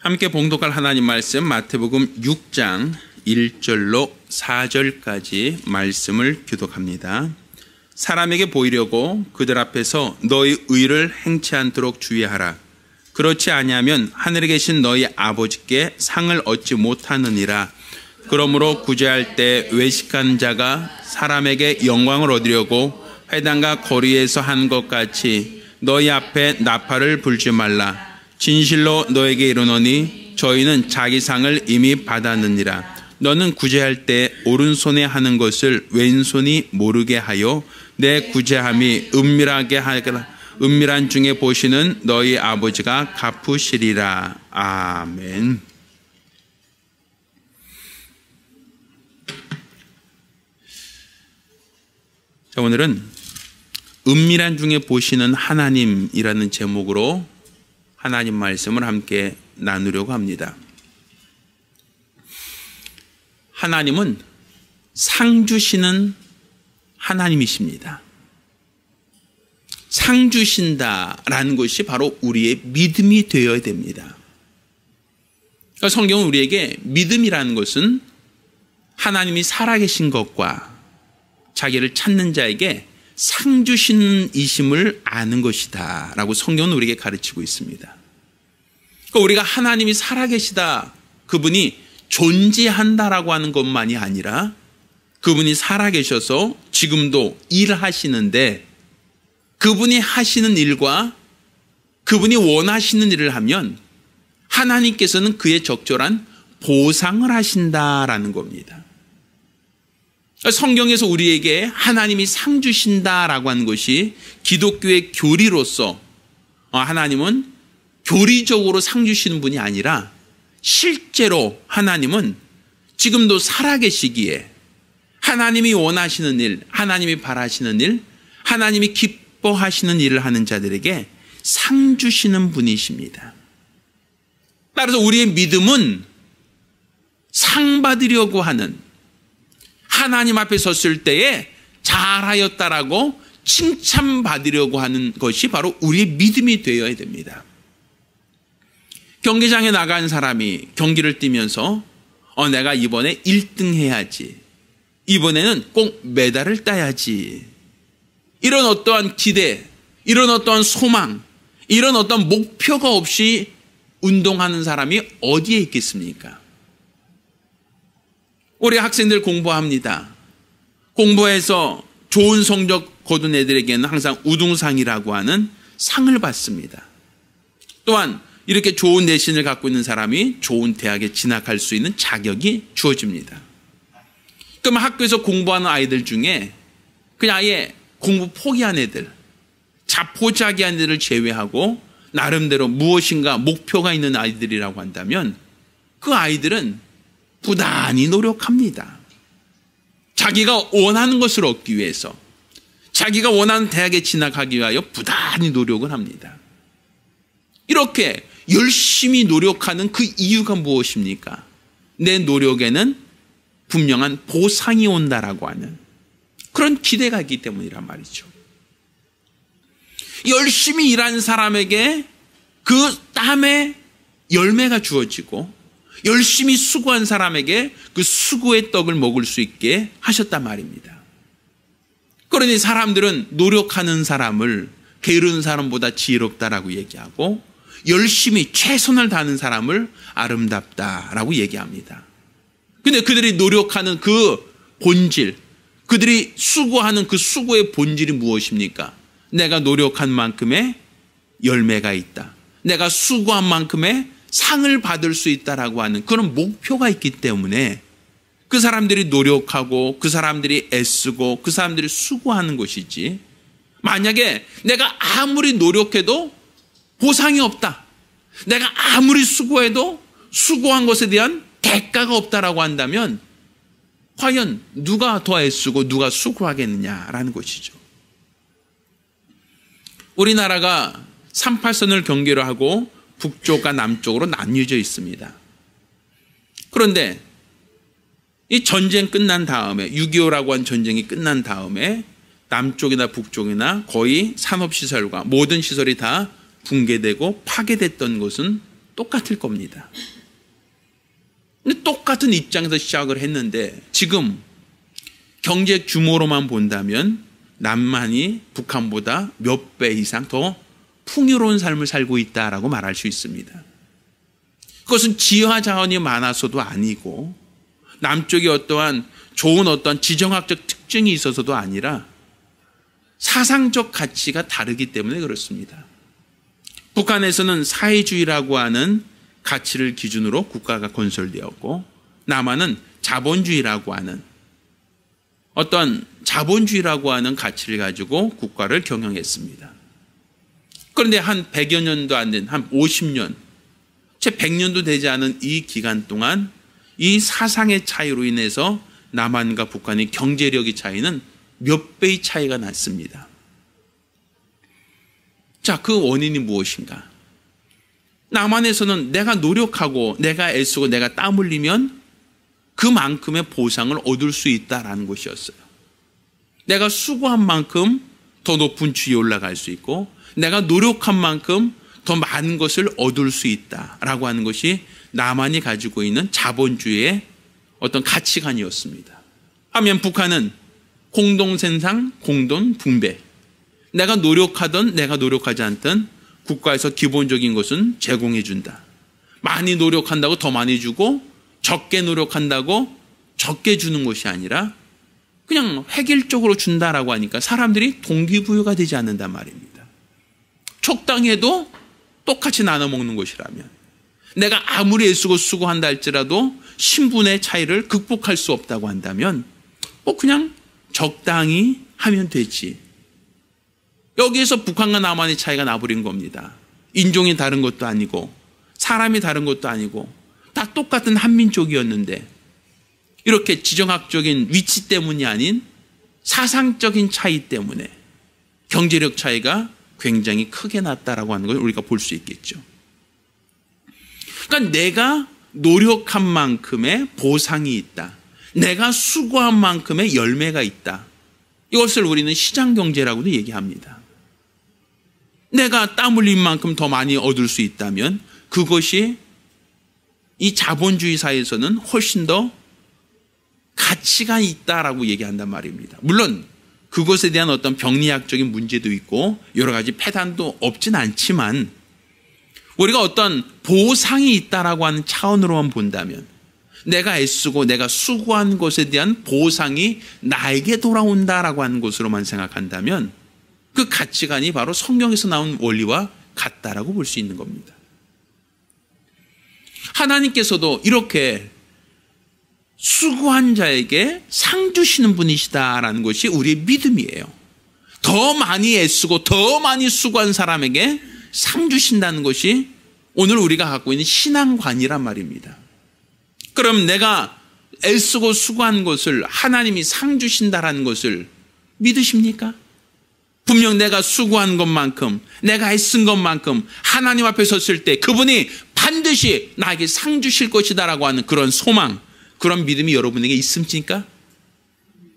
함께 봉독할 하나님 말씀 마태복음 6장 1절로 4절까지 말씀을 교독합니다. 사람에게 보이려고 그들 앞에서 너희 의를 행치 않도록 주의하라. 그렇지 아니하면 하늘에 계신 너희 아버지께 상을 얻지 못하느니라. 그러므로 구제할 때 외식한 자가 사람에게 영광을 얻으려고 회당과 거리에서 한 것 같이 너희 앞에 나팔을 불지 말라. 진실로 너에게 이르노니 저희는 자기 상을 이미 받았느니라. 너는 구제할 때 오른손에 하는 것을 왼손이 모르게 하여 내 구제함이 은밀한 중에 보시는 너희 아버지가 갚으시리라. 아멘. 자, 오늘은 은밀한 중에 보시는 하나님이라는 제목으로 하나님 말씀을 함께 나누려고 합니다. 하나님은 상 주시는 하나님이십니다. 상 주신다라는 것이 바로 우리의 믿음이 되어야 됩니다. 성경은 우리에게 믿음이라는 것은 하나님이 살아계신 것과 자기를 찾는 자에게 상 주시는 이심을 아는 것이다 라고 성경은 우리에게 가르치고 있습니다. 그러니까 우리가 하나님이 살아계시다, 그분이 존재한다라고 하는 것만이 아니라 그분이 살아계셔서 지금도 일하시는데 그분이 하시는 일과 그분이 원하시는 일을 하면 하나님께서는 그에 적절한 보상을 하신다라는 겁니다. 성경에서 우리에게 하나님이 상 주신다라고 하는 것이 기독교의 교리로서 하나님은 교리적으로 상 주시는 분이 아니라 실제로 하나님은 지금도 살아계시기에 하나님이 원하시는 일, 하나님이 바라시는 일, 하나님이 기뻐하시는 일을 하는 자들에게 상 주시는 분이십니다. 따라서 우리의 믿음은 상 받으려고 하는, 하나님 앞에 섰을 때에 잘하였다라고 칭찬받으려고 하는 것이 바로 우리의 믿음이 되어야 됩니다. 경기장에 나간 사람이 경기를 뛰면서 내가 이번에 1등 해야지, 이번에는 꼭 메달을 따야지, 이런 어떠한 기대, 이런 어떠한 소망, 이런 어떠한 목표가 없이 운동하는 사람이 어디에 있겠습니까? 우리 학생들 공부합니다. 공부해서 좋은 성적 거둔 애들에게는 항상 우등상이라고 하는 상을 받습니다. 또한 이렇게 좋은 내신을 갖고 있는 사람이 좋은 대학에 진학할 수 있는 자격이 주어집니다. 그럼 학교에서 공부하는 아이들 중에 그냥 아예 공부 포기한 애들, 자포자기한 애들을 제외하고 나름대로 무엇인가 목표가 있는 아이들이라고 한다면 그 아이들은 부단히 노력합니다. 자기가 원하는 것을 얻기 위해서, 자기가 원하는 대학에 진학하기 위하여 부단히 노력을 합니다. 이렇게 열심히 노력하는 그 이유가 무엇입니까? 내 노력에는 분명한 보상이 온다라고 하는 그런 기대가 있기 때문이란 말이죠. 열심히 일하는 사람에게 그 땀의 열매가 주어지고 열심히 수고한 사람에게 그 수고의 떡을 먹을 수 있게 하셨단 말입니다. 그러니 사람들은 노력하는 사람을 게으른 사람보다 지혜롭다라고 얘기하고 열심히 최선을 다하는 사람을 아름답다라고 얘기합니다. 근데 그들이 노력하는 그 본질, 그들이 수고하는 그 수고의 본질이 무엇입니까? 내가 노력한 만큼의 열매가 있다. 내가 수고한 만큼의 상을 받을 수 있다라고 하는 그런 목표가 있기 때문에 그 사람들이 노력하고 그 사람들이 애쓰고 그 사람들이 수고하는 것이지, 만약에 내가 아무리 노력해도 보상이 없다, 내가 아무리 수고해도 수고한 것에 대한 대가가 없다라고 한다면 과연 누가 더 애쓰고 누가 수고하겠느냐라는 것이죠. 우리나라가 38선을 경계로 하고 북쪽과 남쪽으로 나뉘어져 있습니다. 그런데 이 전쟁 끝난 다음에, 6.25라고 한 전쟁이 끝난 다음에 남쪽이나 북쪽이나 거의 산업시설과 모든 시설이 다 붕괴되고 파괴됐던 것은 똑같을 겁니다. 근데 똑같은 입장에서 시작을 했는데 지금 경제 규모로만 본다면 남한이 북한보다 몇 배 이상 더 풍요로운 삶을 살고 있다라고 말할 수 있습니다. 그것은 지하 자원이 많아서도 아니고 남쪽이 어떠한 좋은 어떤 지정학적 특징이 있어서도 아니라 사상적 가치가 다르기 때문에 그렇습니다. 북한에서는 사회주의라고 하는 가치를 기준으로 국가가 건설되었고 남한은 자본주의라고 하는 어떤 자본주의라고 하는 가치를 가지고 국가를 경영했습니다. 그런데 한 100여 년도 안 된, 한 50년, 채 100년도 되지 않은 이 기간 동안 이 사상의 차이로 인해서 남한과 북한의 경제력의 차이는 몇 배의 차이가 났습니다. 자, 그 원인이 무엇인가? 남한에서는 내가 노력하고 내가 애쓰고 내가 땀 흘리면 그만큼의 보상을 얻을 수 있다라는 것이었어요. 내가 수고한 만큼 더 높은 지위에 올라갈 수 있고 내가 노력한 만큼 더 많은 것을 얻을 수 있다라고 하는 것이 남한이 가지고 있는 자본주의의 어떤 가치관이었습니다. 하면 북한은 공동생산, 공동분배. 내가 노력하든 내가 노력하지 않든 국가에서 기본적인 것은 제공해 준다. 많이 노력한다고 더 많이 주고 적게 노력한다고 적게 주는 것이 아니라 그냥 획일적으로 준다라고 하니까 사람들이 동기부여가 되지 않는단 말입니다. 적당해도 똑같이 나눠 먹는 것이라면 내가 아무리 애쓰고 수고한다 할지라도 신분의 차이를 극복할 수 없다고 한다면 그냥 적당히 하면 되지. 여기에서 북한과 남한의 차이가 나버린 겁니다. 인종이 다른 것도 아니고 사람이 다른 것도 아니고 다 똑같은 한민족이었는데 이렇게 지정학적인 위치 때문이 아닌 사상적인 차이 때문에 경제력 차이가 굉장히 크게 났다라고 하는 걸 우리가 볼 수 있겠죠. 그러니까 내가 노력한 만큼의 보상이 있다. 내가 수고한 만큼의 열매가 있다. 이것을 우리는 시장경제라고도 얘기합니다. 내가 땀 흘린 만큼 더 많이 얻을 수 있다면 그것이 이 자본주의 사회에서는 훨씬 더 가치가 있다라고 얘기한단 말입니다. 물론 그것에 대한 어떤 병리학적인 문제도 있고 여러 가지 폐단도 없진 않지만 우리가 어떤 보상이 있다라고 하는 차원으로만 본다면 내가 애쓰고 내가 수고한 것에 대한 보상이 나에게 돌아온다라고 하는 것으로만 생각한다면 그 가치관이 바로 성경에서 나온 원리와 같다라고 볼 수 있는 겁니다. 하나님께서도 이렇게 수고한 자에게 상 주시는 분이시다라는 것이 우리의 믿음이에요. 더 많이 애쓰고 더 많이 수고한 사람에게 상 주신다는 것이 오늘 우리가 갖고 있는 신앙관이란 말입니다. 그럼 내가 애쓰고 수고한 것을 하나님이 상 주신다라는 것을 믿으십니까? 분명 내가 수고한 것만큼 내가 애쓴 것만큼 하나님 앞에 섰을 때 그분이 반드시 나에게 상 주실 것이다라고 하는 그런 소망, 그런 믿음이 여러분에게 있습니까?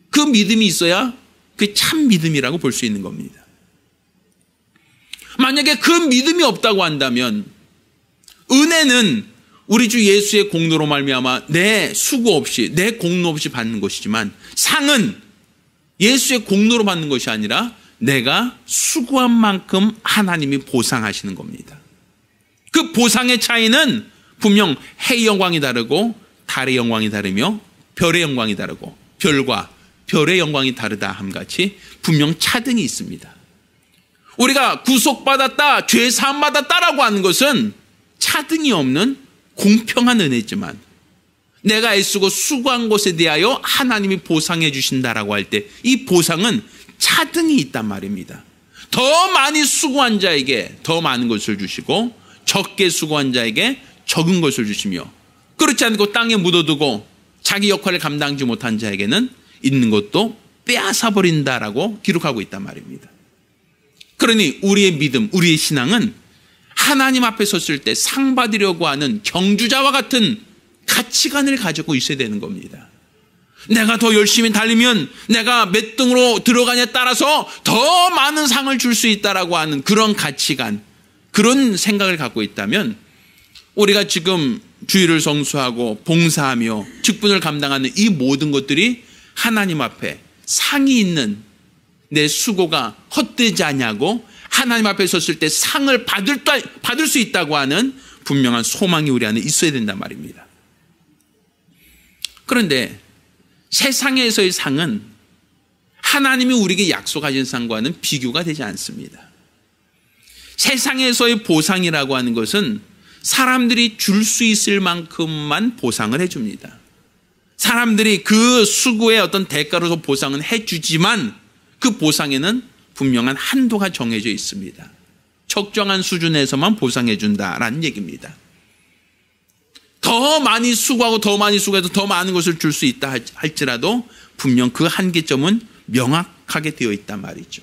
그 믿음이 있어야 그게 참 믿음이라고 볼 수 있는 겁니다. 만약에 그 믿음이 없다고 한다면 은혜는 우리 주 예수의 공로로 말미암아 내 수고 없이 내 공로 없이 받는 것이지만 상은 예수의 공로로 받는 것이 아니라 내가 수고한 만큼 하나님이 보상하시는 겁니다. 그 보상의 차이는 분명 해의 영광이 다르고 달의 영광이 다르며 별의 영광이 다르고 별과 별의 영광이 다르다 함같이 분명 차등이 있습니다. 우리가 구속받았다, 죄 사함 받았다라고 하는 것은 차등이 없는 공평한 은혜지만 내가 애쓰고 수고한 것에 대하여 하나님이 보상해 주신다라고 할 때 이 보상은 차등이 있단 말입니다. 더 많이 수고한 자에게 더 많은 것을 주시고 적게 수고한 자에게 적은 것을 주시며 그렇지 않고 땅에 묻어두고 자기 역할을 감당하지 못한 자에게는 있는 것도 빼앗아 버린다라고 기록하고 있단 말입니다. 그러니 우리의 믿음, 우리의 신앙은 하나님 앞에 섰을 때 상 받으려고 하는 경주자와 같은 가치관을 가지고 있어야 되는 겁니다. 내가 더 열심히 달리면 내가 몇 등으로 들어가냐에 따라서 더 많은 상을 줄 수 있다라고 하는 그런 가치관, 그런 생각을 갖고 있다면 우리가 지금 주일을 성수하고 봉사하며 직분을 감당하는 이 모든 것들이 하나님 앞에 상이 있는 내 수고가 헛되지 않냐고 하나님 앞에 섰을 때 상을 받을 수 있다고 하는 분명한 소망이 우리 안에 있어야 된단 말입니다. 그런데 세상에서의 상은 하나님이 우리에게 약속하신 상과는 비교가 되지 않습니다. 세상에서의 보상이라고 하는 것은 사람들이 줄 수 있을 만큼만 보상을 해줍니다. 사람들이 그 수고의 어떤 대가로서 보상은 해주지만 그 보상에는 분명한 한도가 정해져 있습니다. 적정한 수준에서만 보상해준다라는 얘기입니다. 더 많이 수고하고 더 많이 수고해서 더 많은 것을 줄 수 있다 할지라도 분명 그 한계점은 명확하게 되어 있단 말이죠.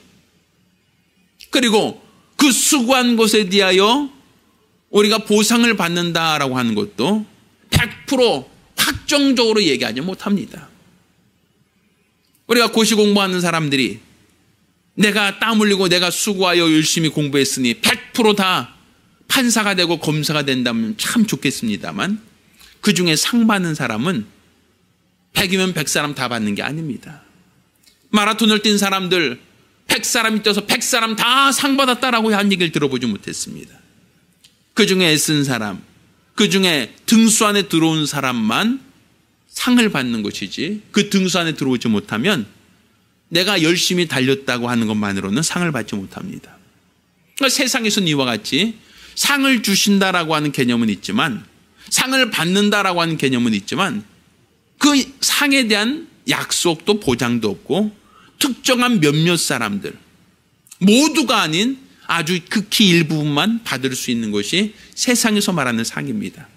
그리고 그 수고한 것에 대하여 우리가 보상을 받는다라고 하는 것도 100% 확정적으로 얘기하지 못합니다. 우리가 고시 공부하는 사람들이 내가 땀 흘리고 내가 수고하여 열심히 공부했으니 100% 다 판사가 되고 검사가 된다면 참 좋겠습니다만 그 중에 상 받는 사람은 100이면 100사람 다 받는 게 아닙니다. 마라톤을 뛴 사람들 100사람이 뛰어서 100사람 다 상 받았다라고 한 얘기를 들어보지 못했습니다. 그 중에 애쓴 사람, 그 중에 등수 안에 들어온 사람만 상을 받는 것이지 그 등수 안에 들어오지 못하면 내가 열심히 달렸다고 하는 것만으로는 상을 받지 못합니다. 그러니까 세상에서는 이와 같이 상을 주신다라고 하는 개념은 있지만 상을 받는다라고 하는 개념은 있지만 그 상에 대한 약속도 보장도 없고 특정한 몇몇 사람들 모두가 아닌 아주 극히 일부분만 받을 수 있는 것이 세상에서 말하는 상입니다.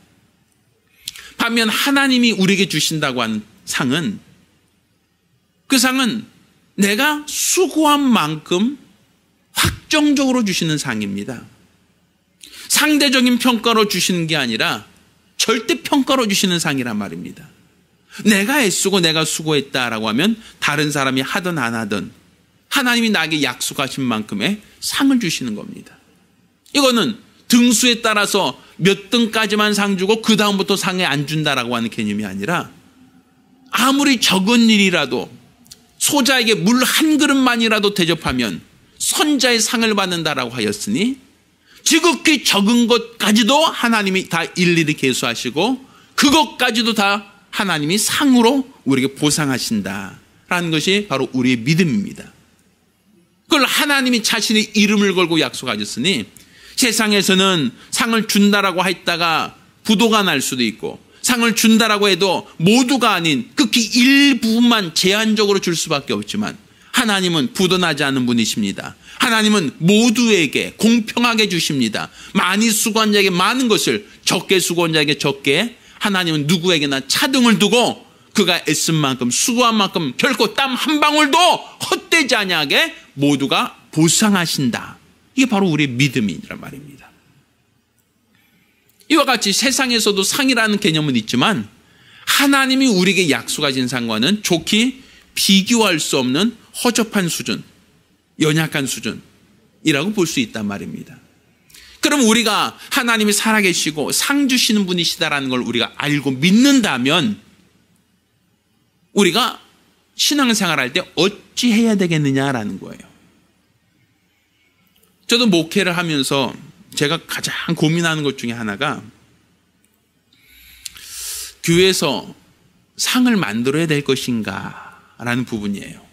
반면 하나님이 우리에게 주신다고 하는 상은 그 상은 내가 수고한 만큼 확정적으로 주시는 상입니다. 상대적인 평가로 주시는 게 아니라 절대 평가로 주시는 상이란 말입니다. 내가 애쓰고 내가 수고했다라고 하면 다른 사람이 하든 안 하든 하나님이 나에게 약속하신 만큼의 상을 주시는 겁니다. 이거는 등수에 따라서 몇 등까지만 상 주고 그 다음부터 상에 안 준다라고 하는 개념이 아니라 아무리 적은 일이라도 소자에게 물 한 그릇만이라도 대접하면 선자의 상을 받는다라고 하였으니 지극히 적은 것까지도 하나님이 다 일일이 계수하시고 그것까지도 다 하나님이 상으로 우리에게 보상하신다라는 것이 바로 우리의 믿음입니다. 그걸 하나님이 자신의 이름을 걸고 약속하셨으니 세상에서는 상을 준다라고 했다가 부도가 날 수도 있고 상을 준다라고 해도 모두가 아닌 극히 일부분만 제한적으로 줄 수밖에 없지만 하나님은 부도나지 않은 분이십니다. 하나님은 모두에게 공평하게 주십니다. 많이 수고한 자에게 많은 것을 적게 수고한 자에게 적게 하나님은 누구에게나 차등을 두고 그가 애쓴 만큼 수고한 만큼 결코 땀 한 방울도 헛되지 아니하게 모두가 보상하신다. 이게 바로 우리의 믿음이란 말입니다. 이와 같이 세상에서도 상이라는 개념은 있지만 하나님이 우리에게 약속하신 상과는 좋게 비교할 수 없는 허접한 수준, 연약한 수준이라고 볼 수 있단 말입니다. 그럼 우리가 하나님이 살아계시고 상 주시는 분이시다라는 걸 우리가 알고 믿는다면 우리가 신앙생활할 때 어찌 해야 되겠느냐라는 거예요. 저도 목회를 하면서 제가 가장 고민하는 것 중에 하나가 교회에서 상을 만들어야 될 것인가라는 부분이에요.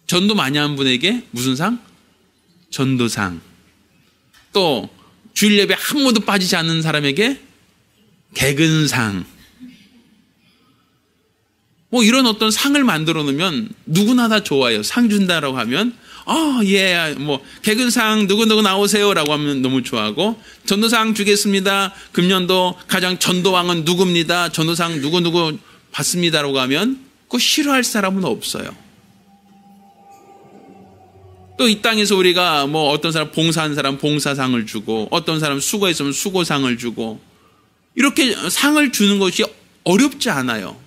전도 많이 한 분에게 무슨 상? 전도상. 또 주일 예배 한 번도 빠지지 않는 사람에게 개근상. 뭐 이런 어떤 상을 만들어 놓으면 누구나 다 좋아요. 상 준다라고 하면 예, 뭐 개근상 누구누구 나오세요라고 하면 너무 좋아하고 전도상 주겠습니다. 금년도 가장 전도왕은 누구입니다. 전도상 누구누구 받습니다라고 하면 그거 싫어할 사람은 없어요. 또 이 땅에서 우리가 뭐 어떤 사람 봉사한 사람 봉사상을 주고 어떤 사람 수고했으면 수고상을 주고 이렇게 상을 주는 것이 어렵지 않아요.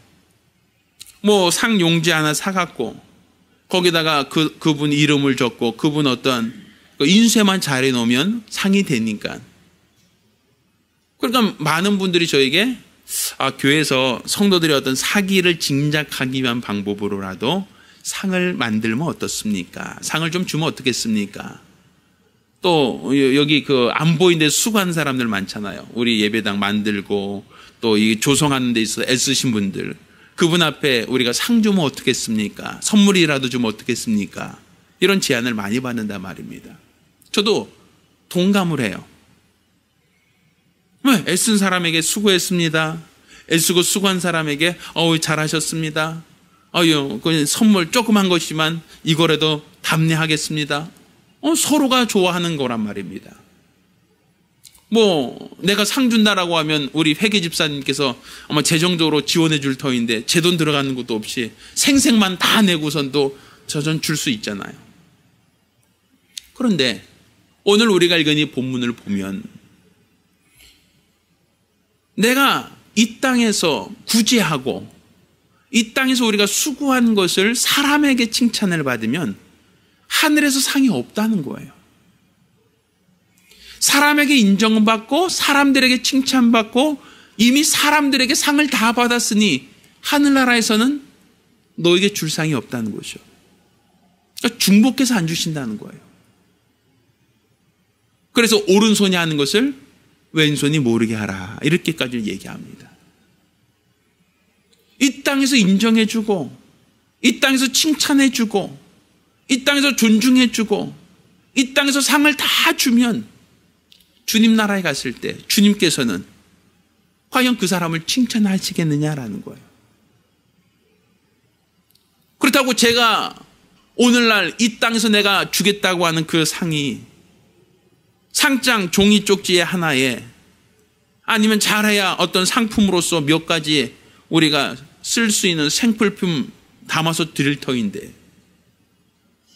뭐 상 용지 하나 사갖고 거기다가 그분 이름을 적고 그분 어떤 인쇄만 잘해 놓으면 상이 되니까 그러니까 많은 분들이 저에게 교회에서 성도들의 어떤 사기를 짐작하기 위한 방법으로라도 상을 만들면 어떻습니까? 상을 좀 주면 어떻겠습니까? 또 여기 안 보이는 데 수고한 사람들 많잖아요. 우리 예배당 만들고 또 이 조성하는 데 있어서 애쓰신 분들, 그분 앞에 우리가 상 주면 어떻겠습니까? 선물이라도 주면 어떻겠습니까? 이런 제안을 많이 받는단 말입니다. 저도 동감을 해요. 왜? 애쓴 사람에게 수고했습니다. 애쓰고 수고한 사람에게 잘하셨습니다. 선물 조그만 것이지만 이거라도 답례하겠습니다. 서로가 좋아하는 거란 말입니다. 내가 상 준다라고 하면 우리 회계 집사님께서 아마 재정적으로 지원해 줄 터인데 제 돈 들어가는 것도 없이 생색만 다 내고선도 저전 줄 수 있잖아요. 그런데 오늘 우리가 읽은 이 본문을 보면 내가 이 땅에서 구제하고 이 땅에서 우리가 수고한 것을 사람에게 칭찬을 받으면 하늘에서 상이 없다는 거예요. 사람에게 인정받고 사람들에게 칭찬받고 이미 사람들에게 상을 다 받았으니 하늘나라에서는 너에게 줄 상이 없다는 거죠. 그러니까 중복해서 안 주신다는 거예요. 그래서 오른손이 하는 것을 왼손이 모르게 하라, 이렇게까지 얘기합니다. 이 땅에서 인정해주고 이 땅에서 칭찬해주고 이 땅에서 존중해주고 이 땅에서 상을 다 주면 주님 나라에 갔을 때 주님께서는 과연 그 사람을 칭찬하시겠느냐라는 거예요. 그렇다고 제가 오늘날 이 땅에서 내가 주겠다고 하는 그 상이 상장 종이 쪽지의 하나에 아니면 잘해야 어떤 상품으로서 몇 가지 우리가 쓸 수 있는 생필품 담아서 드릴 터인데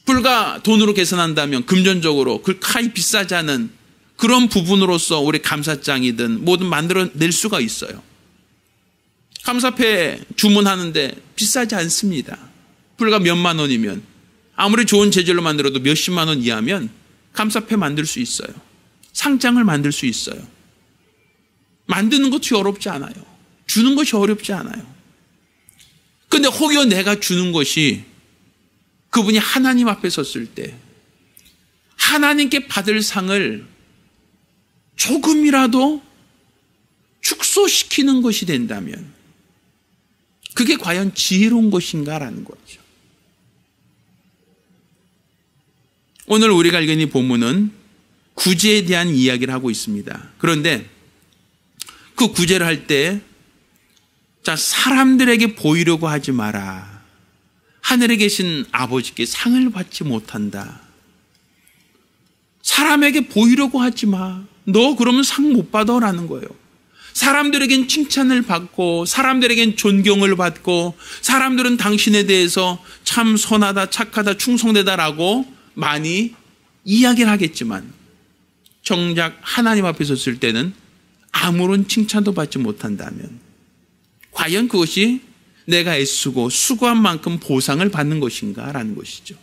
불과 돈으로 계산한다면 금전적으로 그렇게 비싸지 않은 그런 부분으로서 우리 감사장이든 뭐든 만들어낼 수가 있어요. 감사패 주문하는데 비싸지 않습니다. 불과 몇만 원이면 아무리 좋은 재질로 만들어도 몇십만 원 이하면 감사패 만들 수 있어요. 상장을 만들 수 있어요. 만드는 것이 어렵지 않아요. 주는 것이 어렵지 않아요. 그런데 혹여 내가 주는 것이 그분이 하나님 앞에 섰을 때 하나님께 받을 상을 조금이라도 축소시키는 것이 된다면 그게 과연 지혜로운 것인가라는 거죠. 오늘 우리가 읽은 이 본문은 구제에 대한 이야기를 하고 있습니다. 그런데 그 구제를 할 때 사람들에게 보이려고 하지 마라. 하늘에 계신 아버지께 상을 받지 못한다. 사람에게 보이려고 하지 마. 너 그러면 상 못 받아라는 거예요. 사람들에겐 칭찬을 받고 사람들에겐 존경을 받고 사람들은 당신에 대해서 참 선하다, 착하다, 충성되다라고 많이 이야기를 하겠지만 정작 하나님 앞에 섰을 때는 아무런 칭찬도 받지 못한다면 과연 그것이 내가 애쓰고 수고한 만큼 보상을 받는 것인가라는 것이죠.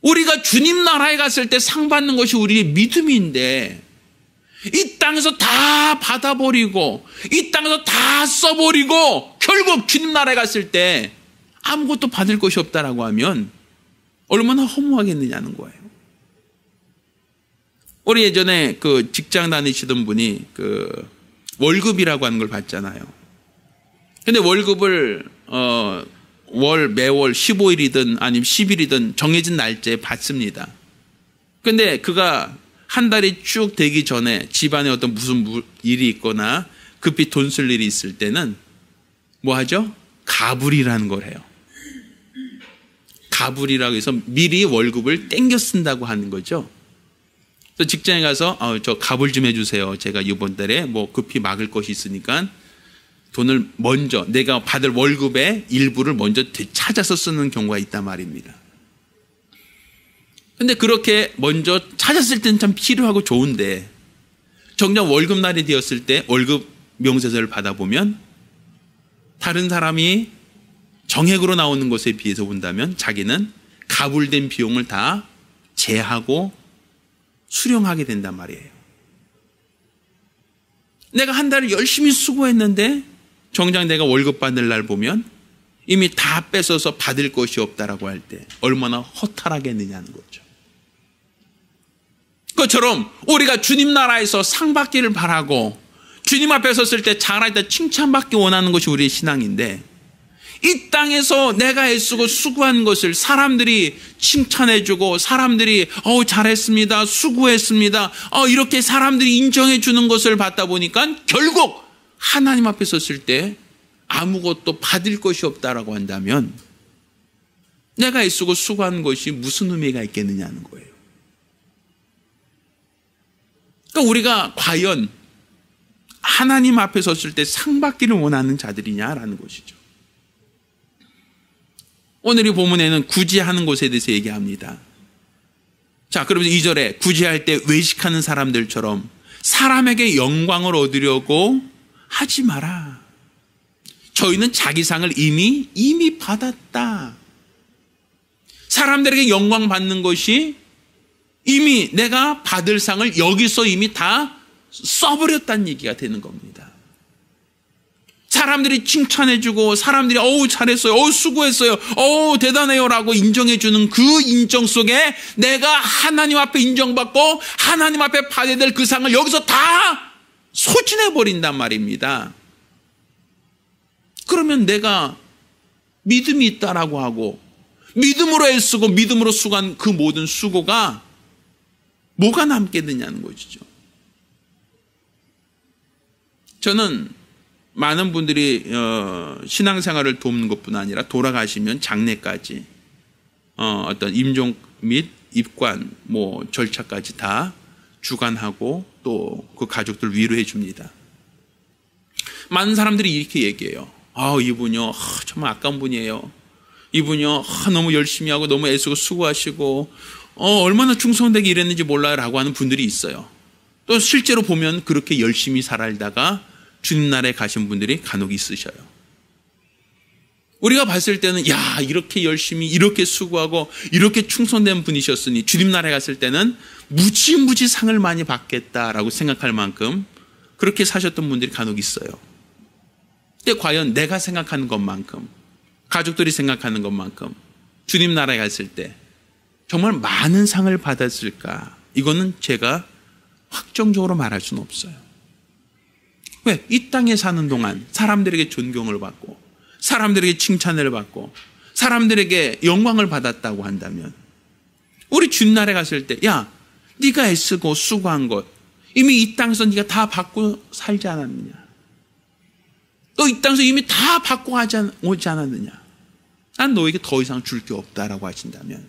우리가 주님 나라에 갔을 때 상 받는 것이 우리의 믿음인데 이 땅에서 다 받아버리고 이 땅에서 다 써버리고 결국 주님 나라에 갔을 때 아무것도 받을 것이 없다라고 하면 얼마나 허무하겠느냐는 거예요. 우리 예전에 그 직장 다니시던 분이 그 월급이라고 하는 걸 받잖아요. 근데 월급을 매월 15일이든 아니면 10일이든 정해진 날짜에 받습니다. 근데 그가 한 달이 쭉 되기 전에 집안에 어떤 무슨 일이 있거나 급히 돈 쓸 일이 있을 때는 뭐 하죠? 가불이라는 걸 해요. 가불이라고 해서 미리 월급을 땡겨 쓴다고 하는 거죠. 그래서 직장에 가서 저 가불 좀 해주세요. 제가 이번 달에 뭐 급히 막을 것이 있으니까 돈을 먼저 내가 받을 월급의 일부를 먼저 찾아서 쓰는 경우가 있단 말입니다. 근데 그렇게 먼저 찾았을 때는 참 필요하고 좋은데 정작 월급날이 되었을 때 월급 명세서를 받아보면 다른 사람이 정액으로 나오는 것에 비해서 본다면 자기는 가불된 비용을 다 제하고 수령하게 된단 말이에요. 내가 한 달을 열심히 수고했는데 정작 내가 월급 받을 날 보면 이미 다 뺏어서 받을 것이 없다라고 할 때 얼마나 허탈하겠느냐는 거죠. 그것처럼 우리가 주님 나라에서 상 받기를 바라고 주님 앞에 섰을 때 잘할 때 칭찬받기 원하는 것이 우리의 신앙인데, 이 땅에서 내가 애쓰고 수고한 것을 사람들이 칭찬해주고 사람들이 잘했습니다, 수고했습니다, 이렇게 사람들이 인정해주는 것을 받다 보니까 결국 하나님 앞에 섰을 때 아무것도 받을 것이 없다라고 한다면 내가 애쓰고 수고한 것이 무슨 의미가 있겠느냐는 거예요. 그러니까 우리가 과연 하나님 앞에 섰을 때 상 받기를 원하는 자들이냐라는 것이죠. 오늘 이 본문에는 구제하는 것에 대해서 얘기합니다. 자, 그러면서 2절에 구제할 때 외식하는 사람들처럼 사람에게 영광을 얻으려고 하지 마라. 저희는 자기 상을 이미 받았다. 사람들에게 영광 받는 것이 이미 내가 받을 상을 여기서 이미 다 써버렸다는 얘기가 되는 겁니다. 사람들이 칭찬해주고 사람들이 잘했어요, 수고했어요, 대단해요 라고 인정해주는 그 인정 속에 내가 하나님 앞에 인정받고 하나님 앞에 받아야 될 그 상을 여기서 다 소진해버린단 말입니다. 그러면 내가 믿음이 있다라고 하고 믿음으로 애쓰고 믿음으로 수고한 그 모든 수고가 뭐가 남겠느냐는 것이죠. 저는 많은 분들이 신앙생활을 돕는 것뿐 아니라 돌아가시면 장례까지 어떤 임종 및 입관 절차까지 다 주관하고 또 그 가족들 위로해 줍니다. 많은 사람들이 이렇게 얘기해요. 이분이요 정말 아까운 분이에요. 이분이요 너무 열심히 하고 너무 애쓰고 수고하시고 얼마나 충성되게 일했는지 몰라요 라고 하는 분들이 있어요. 또 실제로 보면 그렇게 열심히 살다가 주님 나라에 가신 분들이 간혹 있으셔요. 우리가 봤을 때는 이렇게 열심히 이렇게 수고하고 이렇게 충성된 분이셨으니 주님 나라에 갔을 때는 무지무지 상을 많이 받겠다라고 생각할 만큼 그렇게 사셨던 분들이 간혹 있어요. 근데 과연 내가 생각하는 것만큼 가족들이 생각하는 것만큼 주님 나라에 갔을 때 정말 많은 상을 받았을까? 이거는 제가 확정적으로 말할 수는 없어요. 왜? 이 땅에 사는 동안 사람들에게 존경을 받고 사람들에게 칭찬을 받고 사람들에게 영광을 받았다고 한다면 우리 주님 나라에 갔을 때 네가 애쓰고 수고한 것 이미 이 땅에서 네가 다 받고 살지 않았느냐? 너 이 땅에서 이미 다 받고 오지 않았느냐? 난 너에게 더 이상 줄 게 없다라고 하신다면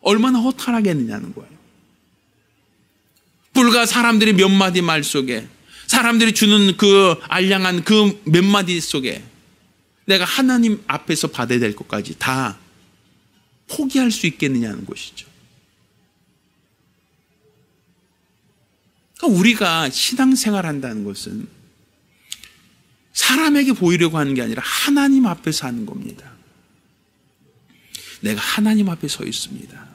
얼마나 허탈하겠느냐는 거예요. 불과 사람들이 몇 마디 말 속에 사람들이 주는 그 알량한 그 몇 마디 속에 내가 하나님 앞에서 받아야 될 것까지 다 포기할 수 있겠느냐는 것이죠. 그러니까 우리가 신앙생활 한다는 것은 사람에게 보이려고 하는 게 아니라 하나님 앞에서 하는 겁니다. 내가 하나님 앞에 서 있습니다.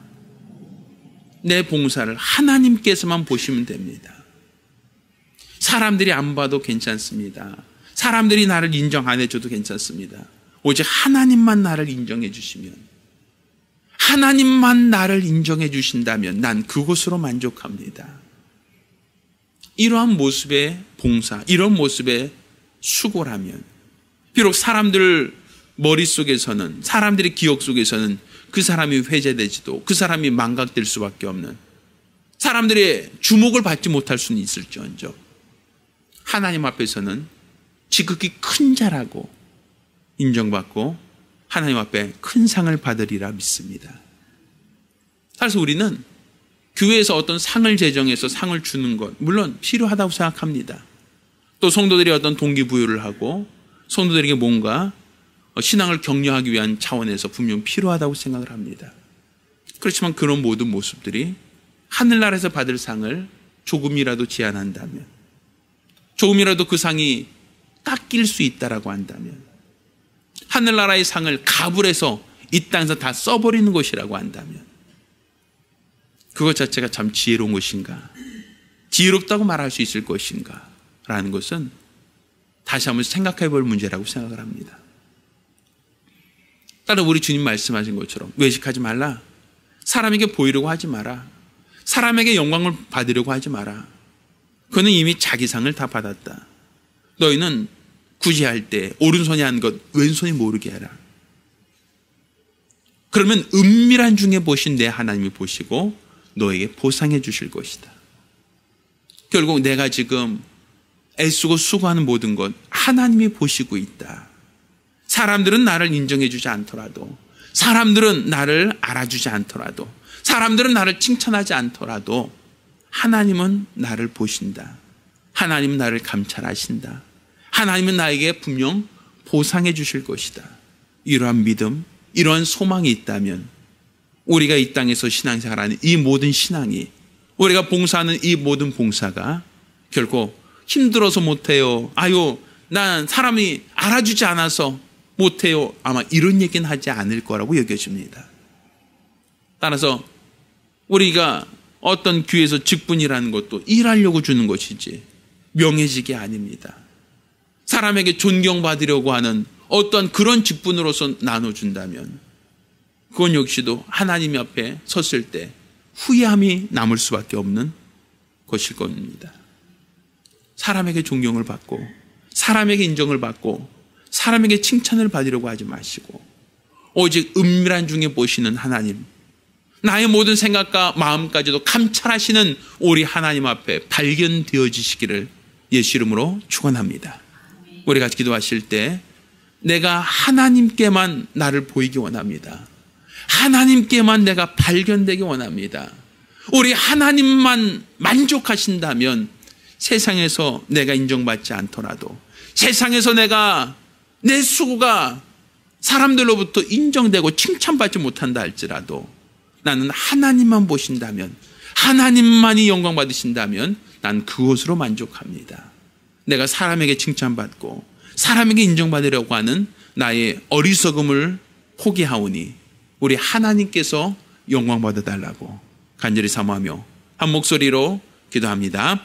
내 봉사를 하나님께서만 보시면 됩니다. 사람들이 안 봐도 괜찮습니다. 사람들이 나를 인정 안 해줘도 괜찮습니다. 오직 하나님만 나를 인정해 주시면, 하나님만 나를 인정해 주신다면 난 그것으로 만족합니다. 이러한 모습의 봉사, 이런 모습의 수고라면 비록 사람들 머릿속에서는, 사람들의 기억 속에서는 그 사람이 회개되지도 그 사람이 망각될 수밖에 없는, 사람들의 주목을 받지 못할 수는 있을지언정 하나님 앞에서는 지극히 큰 자라고 인정받고 하나님 앞에 큰 상을 받으리라 믿습니다. 그래서 우리는 교회에서 어떤 상을 제정해서 상을 주는 것 물론 필요하다고 생각합니다. 또 성도들이 어떤 동기부여를 하고 성도들에게 뭔가 신앙을 격려하기 위한 차원에서 분명 필요하다고 생각을 합니다. 그렇지만 그런 모든 모습들이 하늘나라에서 받을 상을 조금이라도 제한한다면, 조금이라도 그 상이 깎일 수 있다라고 한다면, 하늘나라의 상을 가불해서 이 땅에서 다 써버리는 것이라고 한다면 그것 자체가 참 지혜로운 것인가, 지혜롭다고 말할 수 있을 것인가 라는 것은 다시 한번 생각해 볼 문제라고 생각을 합니다. 따라 우리 주님 말씀하신 것처럼 외식하지 말라. 사람에게 보이려고 하지 마라. 사람에게 영광을 받으려고 하지 마라. 그는 이미 자기 상을 다 받았다. 너희는 구제할 때 오른손이 한 것 왼손이 모르게 해라. 그러면 은밀한 중에 보신 내 하나님이 보시고 너에게 보상해 주실 것이다. 결국 내가 지금 애쓰고 수고하는 모든 것 하나님이 보시고 있다. 사람들은 나를 인정해 주지 않더라도, 사람들은 나를 알아주지 않더라도, 사람들은 나를 칭찬하지 않더라도 하나님은 나를 보신다. 하나님은 나를 감찰하신다. 하나님은 나에게 분명 보상해 주실 것이다. 이러한 믿음, 이러한 소망이 있다면 우리가 이 땅에서 신앙생활하는 이 모든 신앙이, 우리가 봉사하는 이 모든 봉사가 결코 힘들어서 못해요. 아유, 난 사람이 알아주지 않아서 못해요. 아마 이런 얘기는 하지 않을 거라고 여겨집니다. 따라서 우리가 어떤 교회에서 직분이라는 것도 일하려고 주는 것이지 명예직이 아닙니다. 사람에게 존경받으려고 하는 어떤 그런 직분으로서 나눠준다면 그건 역시도 하나님 앞에 섰을 때 후회함이 남을 수밖에 없는 것일 겁니다. 사람에게 존경을 받고 사람에게 인정을 받고 사람에게 칭찬을 받으려고 하지 마시고 오직 은밀한 중에 보시는 하나님, 나의 모든 생각과 마음까지도 감찰하시는 우리 하나님 앞에 발견되어지시기를 예수 이름으로 축원합니다. 우리 같이 기도하실 때 내가 하나님께만 나를 보이기 원합니다. 하나님께만 내가 발견되기 원합니다. 우리 하나님만 만족하신다면 세상에서 내가 인정받지 않더라도, 세상에서 내가 내 수고가 사람들로부터 인정되고 칭찬받지 못한다 할지라도 나는 하나님만 보신다면, 하나님만이 영광 받으신다면 난 그것으로 만족합니다. 내가 사람에게 칭찬받고 사람에게 인정받으려고 하는 나의 어리석음을 포기하오니 우리 하나님께서 영광 받아달라고 간절히 사모하며 한 목소리로 기도합니다.